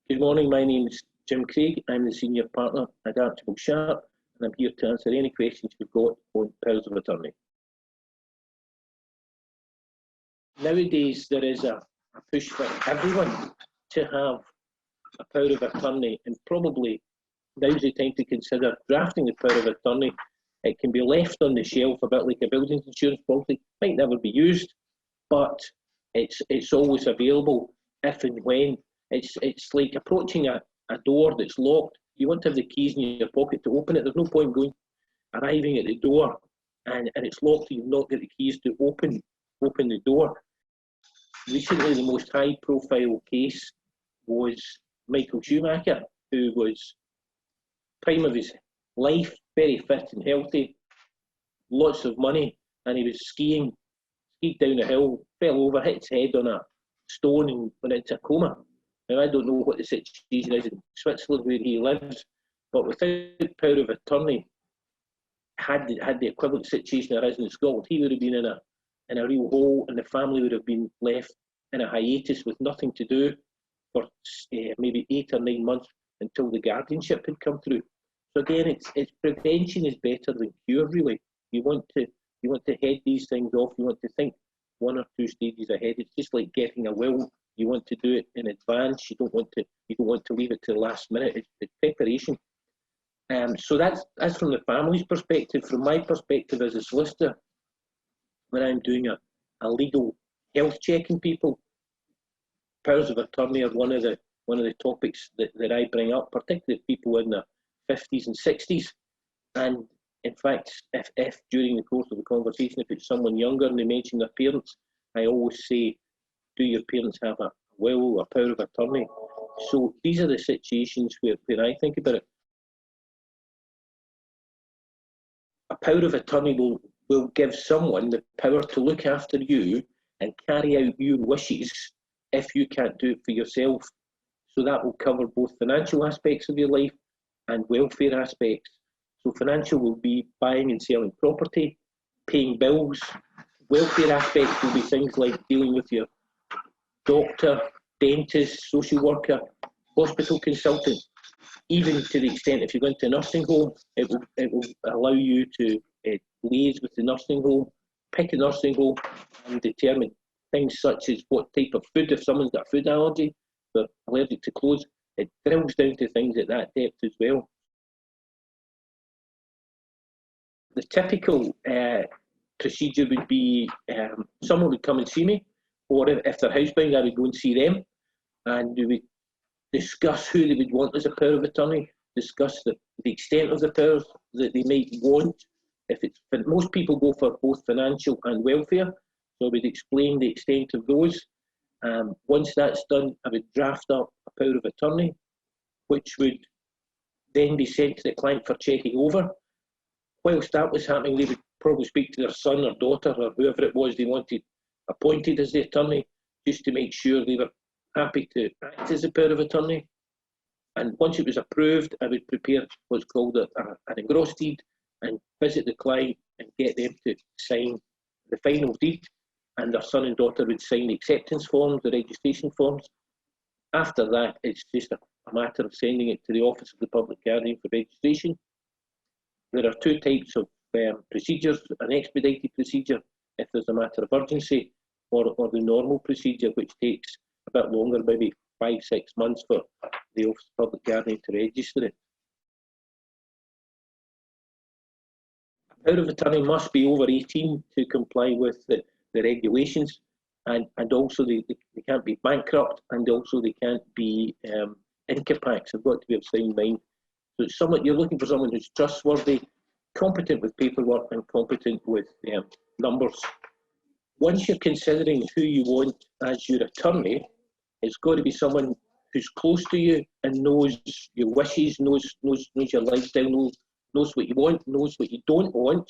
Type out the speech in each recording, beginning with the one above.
Good morning, my name is Jim Craig. I'm the Senior Partner at Archibald Sharp, and I'm here to answer any questions you've got on powers of attorney. Nowadays, there is a push for everyone to have a power of attorney, and probably now's the time to consider drafting the power of attorney. It can be left on the shelf a bit like a building insurance policy. Might never be used, but it's always available if and when. It's like approaching a door that's locked. You want to have the keys in your pocket to open it. There's no point arriving at the door and it's locked and you've not got the keys to open the door. Recently, the most high-profile case was Michael Schumacher, who was prime of his life, very fit and healthy, lots of money, and he was skied down a hill, fell over, hit his head on a stone and went into a coma. Now, I don't know what the situation is in Switzerland where he lives, but without power of attorney, had the equivalent situation there is in Scotland, he would have been in a real hole, and the family would have been left in a hiatus with nothing to do for maybe 8 or 9 months until the guardianship had come through. So again, it's prevention is better than cure, really. You want to head these things off. You want to think 1 or 2 stages ahead. It's just like getting a will. You want to do it in advance. You don't want to leave it to the last minute. It's preparation. So that's from the family's perspective. From my perspective as a solicitor, when I'm doing a legal health check in people, powers of attorney are one of the topics that I bring up, particularly people in their 50s and 60s. And in fact, if during the course of the conversation, if it's someone younger and they mention their parents, I always say, do your parents have a will, a power of attorney? So these are the situations where I think about it. A power of attorney will give someone the power to look after you and carry out your wishes if you can't do it for yourself. So that will cover both financial aspects of your life and welfare aspects. So financial will be buying and selling property, paying bills. Welfare aspects will be things like dealing with your doctor, dentist, social worker, hospital consultant. Even to the extent if you go into a nursing home, it will allow you to liaise with the nursing home, pick a nursing home and determine things such as what type of food, if someone's got a food allergy, they're allergic to clothes, it drills down to things at that depth as well. The typical procedure would be someone would come and see me, or if they're housebound, I would go and see them, and we would discuss who they would want as a power of attorney, discuss the extent of the powers that they might want. Most people go for both financial and welfare, so I would explain the extent of those. Once that's done, I would draft up a power of attorney, which would then be sent to the client for checking over. Whilst that was happening, they would probably speak to their son or daughter or whoever it was they wanted appointed as the attorney, just to make sure they were happy to act as a power of attorney. And once it was approved, I would prepare what's called an engrossed deed and visit the client and get them to sign the final deed, and their son and daughter would sign the acceptance forms, the registration forms. After that, it's just a matter of sending it to the Office of the Public Guardian for registration. There are 2 types of procedures: an expedited procedure if there's a matter of urgency, or the normal procedure, which takes a bit longer, maybe 5-6 months for the Office of Public Guardian to register it. A power of attorney must be over 18 to comply with the regulations, and also they can't be bankrupt, and also they can't be incapax. They've got to be of sound mind. So it's you're looking for someone who's trustworthy, competent with paperwork, and competent with numbers. Once you're considering who you want as your attorney, it's got to be someone who's close to you and knows your wishes, knows your lifestyle, knows what you want, knows what you don't want.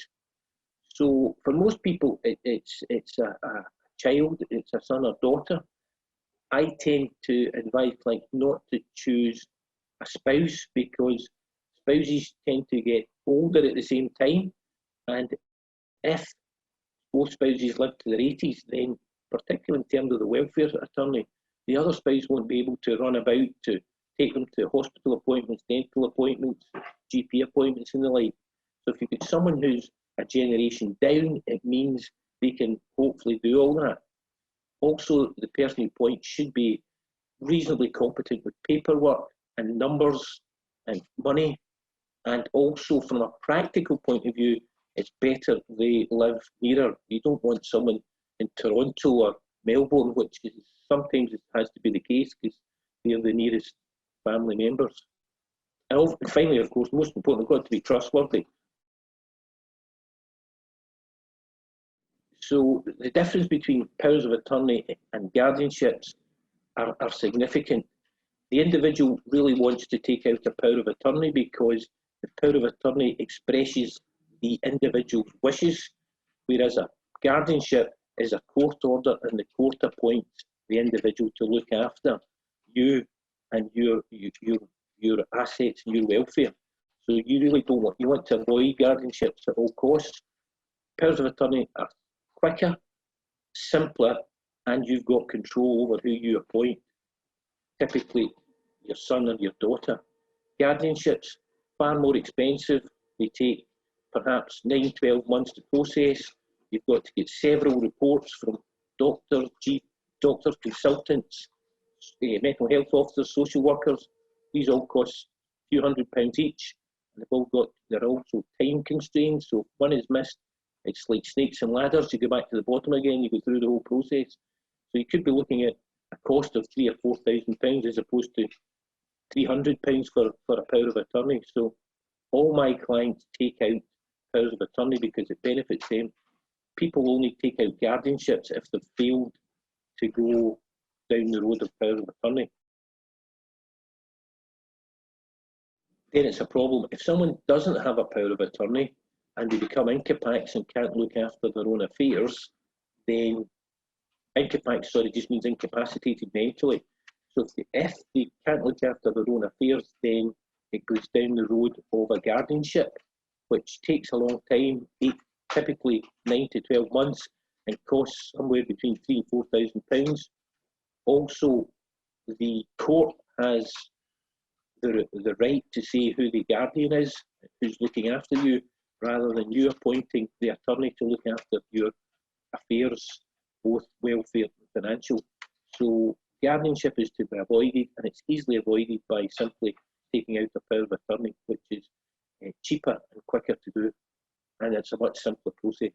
So for most people, it's a child, it's a son or daughter. I tend to advise clients not to choose a spouse, because spouses tend to get older at the same time, and if both spouses live to their 80s, then particularly in terms of the welfare attorney, the other spouse won't be able to run about to take them to hospital appointments, dental appointments, GP appointments and the like. So if you've got someone who's a generation down, it means they can hopefully do all that. Also, the person you appoint should be reasonably competent with paperwork and numbers and money. And also from a practical point of view, it's better they live nearer. You don't want someone in Toronto or Melbourne, which is, sometimes it has to be the case because they're the nearest family members. And finally, of course, most important, they've got to be trustworthy. So the difference between powers of attorney and guardianships are significant. The individual really wants to take out a power of attorney because the power of attorney expresses the individual's wishes, whereas a guardianship is a court order and the court appoints the individual to look after you and your assets and your welfare. So you really don't want, you want to avoid guardianships at all costs. Powers of attorney are quicker, simpler, and you've got control over who you appoint, typically your son or your daughter. Guardianships, far more expensive. They take perhaps 9-12 months to process. You've got to get several reports from doctors, consultants, mental health officers, social workers. These all cost a few £100 each, and they're also time constraints. So if one is missed, it's like snakes and ladders. You go back to the bottom again, you go through the whole process. So you could be looking at a cost of £3,000 or £4,000 as opposed to £300 for a power of attorney. So all my clients take out powers of attorney because it benefits them. People only take out guardianships if they've failed to go down the road of power of attorney. Then it's a problem. If someone doesn't have a power of attorney and they become incapax and can't look after their own affairs, then incapax, just means incapacitated mentally. So if they can't look after their own affairs, then it goes down the road of a guardianship, which takes a long time, typically 9 to 12 months, and costs somewhere between £3,000 and £4,000. Also, the court has the right to say who the guardian is, who's looking after you, rather than you appointing the attorney to look after your affairs, both welfare and financial. So guardianship is to be avoided, and it's easily avoided by simply taking out a power of attorney, which is cheaper and quicker to do, and it's a much simpler process.